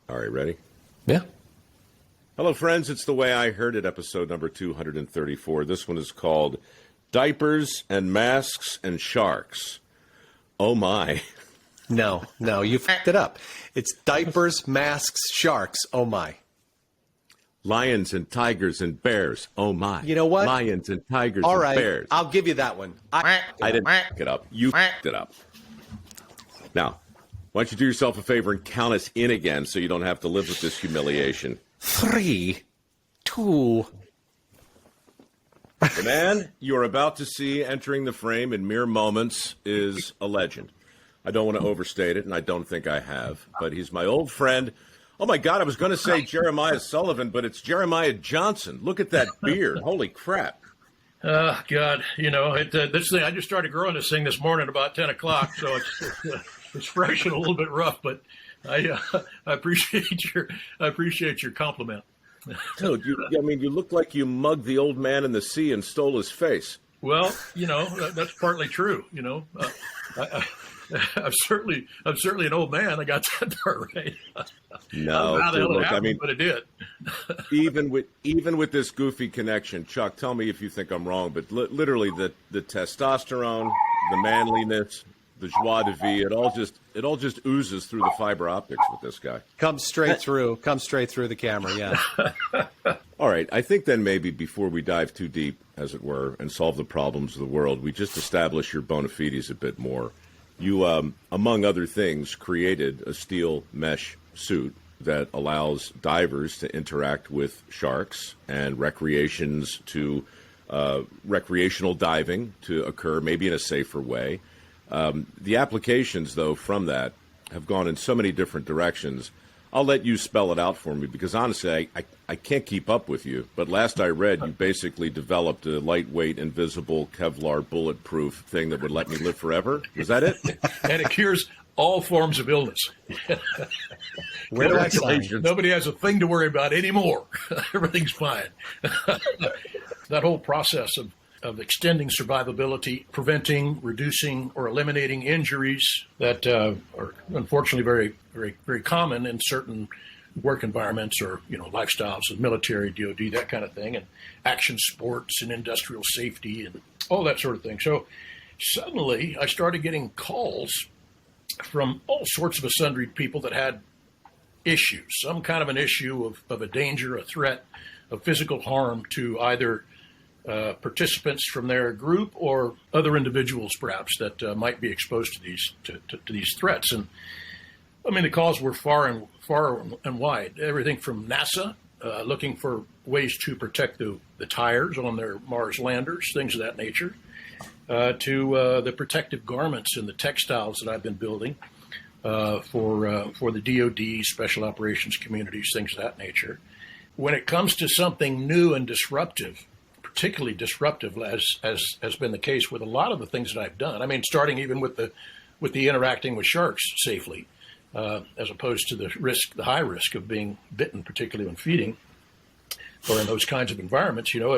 All right, ready? Yeah. Hello, friends. It's The Way I Heard It, episode number 234. This one is called Diapers and Masks and Sharks. Oh, my. No, you fucked it up. It's diapers, masks, sharks. Oh, my. Lions and tigers and bears. Oh, my. You know what? Lions and tigers All and right, bears. I'll give you that one. I didn't fuck it up. You fucked it up. Now, why don't you do yourself a favor and count us in again so you don't have to live with this humiliation. 3, 2. The man you are about to see entering the frame in mere moments is a legend. I don't want to overstate it, and I don't think I have, but he's my old friend. Oh, my God, I was going to say Jeremiah Sullivan, but it's Jeremiah Johnson. Look at that beard. Holy crap. Oh, God, you know, this thing, I just started growing this thing this morning about 10 o'clock, so it's fresh and a little bit rough, but I appreciate your compliment. Dude, you look like you mugged the old man in the sea and stole his face. Well, you know, that's partly true. You know, I'm certainly an old man. I got that part right. No, how the hell look, it happened, I mean, but it did. even with this goofy connection, Chuck, tell me if you think I'm wrong, but literally the testosterone, the manliness, the joie de vivre, it all just oozes through the fiber optics with this guy. Comes straight through the camera, yeah. All right, I think then maybe before we dive too deep, as it were, and solve the problems of the world, we just establish your bona fides a bit more. You, among other things, created a steel mesh suit that allows divers to interact with sharks and recreational diving to occur maybe in a safer way. The applications, though, from that have gone in so many different directions. I'll let you spell it out for me because, honestly, I can't keep up with you. But last I read, you basically developed a lightweight, invisible, Kevlar, bulletproof thing that would let me live forever. Is that it? And it cures all forms of illness. Where do I sign? Nobody has a thing to worry about anymore. Everything's fine. That whole process of extending survivability, preventing, reducing, or eliminating injuries that are unfortunately very, very, very common in certain work environments or, you know, lifestyles of military, DOD, that kind of thing, and action sports and industrial safety and all that sort of thing. So suddenly I started getting calls from all sorts of sundry people that had issues, some kind of an issue of a danger, a threat, of physical harm to either participants from their group or other individuals, perhaps, that might be exposed to these threats. And I mean, the calls were far and wide. Everything from NASA looking for ways to protect the tires on their Mars landers, things of that nature, to the protective garments and the textiles that I've been building for the DOD, special operations communities, things of that nature. When it comes to something new and disruptive, particularly disruptive, as has been the case with a lot of the things that I've done. I mean, starting even with the interacting with sharks safely, as opposed to the high risk of being bitten, particularly when feeding or in those kinds of environments. You know,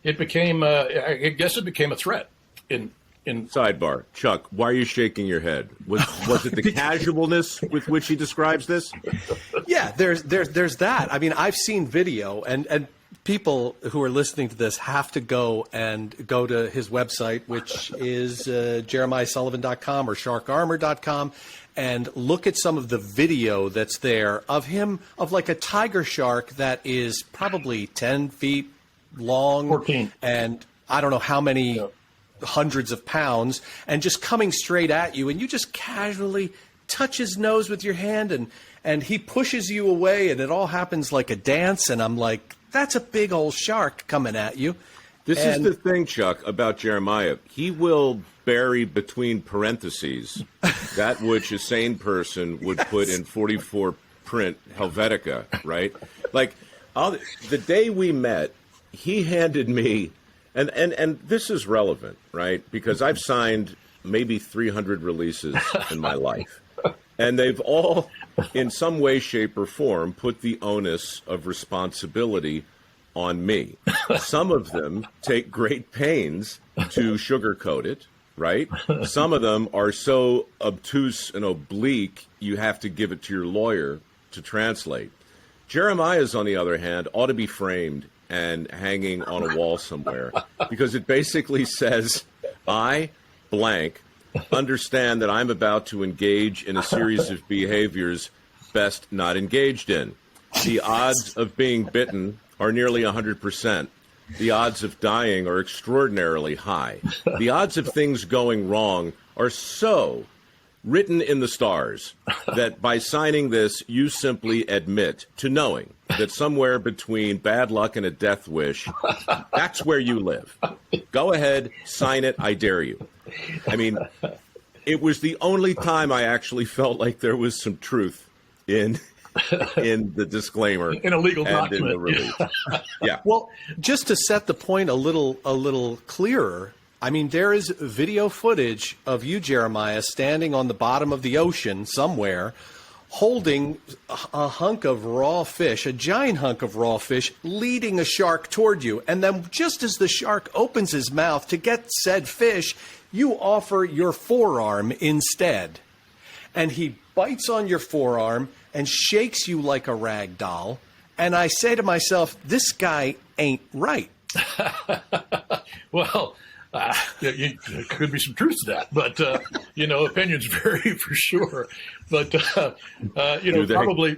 it became I guess it became a threat. In Sidebar, Chuck, why are you shaking your head? Was it the casualness with which he describes this? Yeah, there's that. I mean, I've seen video, and people who are listening to this have to go to his website, which is jeremiahsullivan.com or sharkarmor.com, and look at some of the video that's there of him, of like a tiger shark that is probably 10 feet long, 14, and I don't know how many hundreds of pounds, and just coming straight at you, and you just casually touch his nose with your hand, and he pushes you away, and it all happens like a dance, and I'm like, that's a big old shark coming at you. This is the thing, Chuck, about Jeremiah. He will bury between parentheses that which a sane person would put in 44 print Helvetica, right? Like, the day we met, he handed me, and this is relevant, right? Because I've signed maybe 300 releases in my life. And they've all, in some way, shape, or form, put the onus of responsibility on me. Some of them take great pains to sugarcoat it, right? Some of them are so obtuse and oblique, you have to give it to your lawyer to translate. Jeremiah's, on the other hand, ought to be framed and hanging on a wall somewhere, because it basically says, I, blank, understand that I'm about to engage in a series of behaviors best not engaged in. The odds of being bitten are nearly 100%. The odds of dying are extraordinarily high. The odds of things going wrong are so written in the stars that by signing this, you simply admit to knowing that somewhere between bad luck and a death wish, that's where you live. Go ahead, sign it, I dare you. I mean, it was the only time I actually felt like there was some truth in the disclaimer, in a legal document, in the release. Yeah. Well, just to set the point a little clearer, I mean, there is video footage of you, Jeremiah, standing on the bottom of the ocean somewhere, holding a hunk of raw fish, a giant hunk of raw fish, leading a shark toward you. And then just as the shark opens his mouth to get said fish, you offer your forearm instead. And he bites on your forearm and shakes you like a rag doll. And I say to myself, this guy ain't right. Well, there could be some truth to that, but opinions vary for sure. But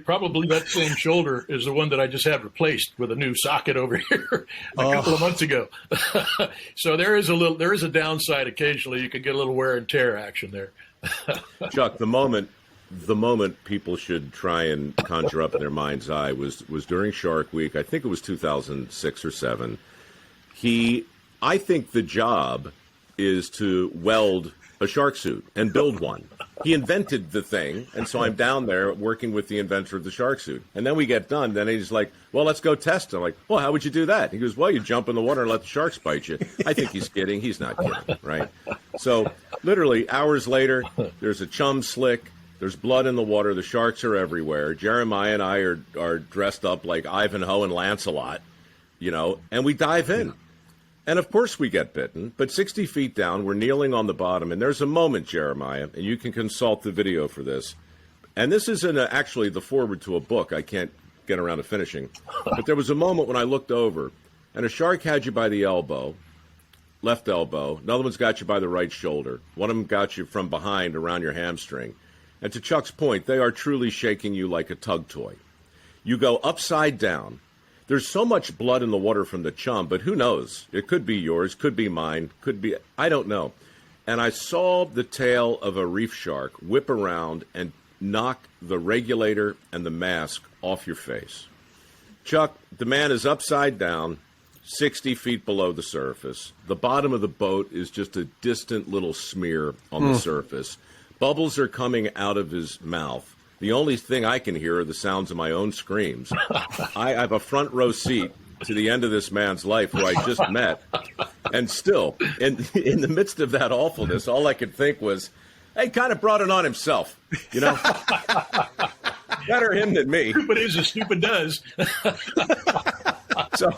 probably that same shoulder is the one that I just had replaced with a new socket over here a couple of months ago. So there is a downside occasionally. You could get a little wear and tear action there. Chuck, the moment people should try and conjure up in their mind's eye was during Shark Week. I think it was 2006 or 7. I think the job is to weld a shark suit and build one. He invented the thing, and so I'm down there working with the inventor of the shark suit. And then we get done, then he's like, well, let's go test it. I'm like, well, how would you do that? He goes, well, you jump in the water and let the sharks bite you. I think he's kidding. He's not kidding, right? So literally hours later, there's a chum slick. There's blood in the water. The sharks are everywhere. Jeremiah and I are dressed up like Ivanhoe and Lancelot, and we dive in. And, of course, we get bitten. But 60 feet down, we're kneeling on the bottom. And there's a moment, Jeremiah, and you can consult the video for this. And this is actually the foreword to a book I can't get around to finishing. But there was a moment when I looked over, and a shark had you by the elbow, left elbow. Another one's got you by the right shoulder. One of them got you from behind around your hamstring. And to Chuck's point, they are truly shaking you like a tug toy. You go upside down. There's so much blood in the water from the chum, but who knows? It could be yours, could be mine, I don't know. And I saw the tail of a reef shark whip around and knock the regulator and the mask off your face. Chuck, the man is upside down, 60 feet below the surface. The bottom of the boat is just a distant little smear on the surface. Bubbles are coming out of his mouth. The only thing I can hear are the sounds of my own screams. I have a front row seat to the end of this man's life who I just met. And still, in the midst of that awfulness, all I could think was, hey, kind of brought it on himself, Better him than me. Stupid is as stupid does. So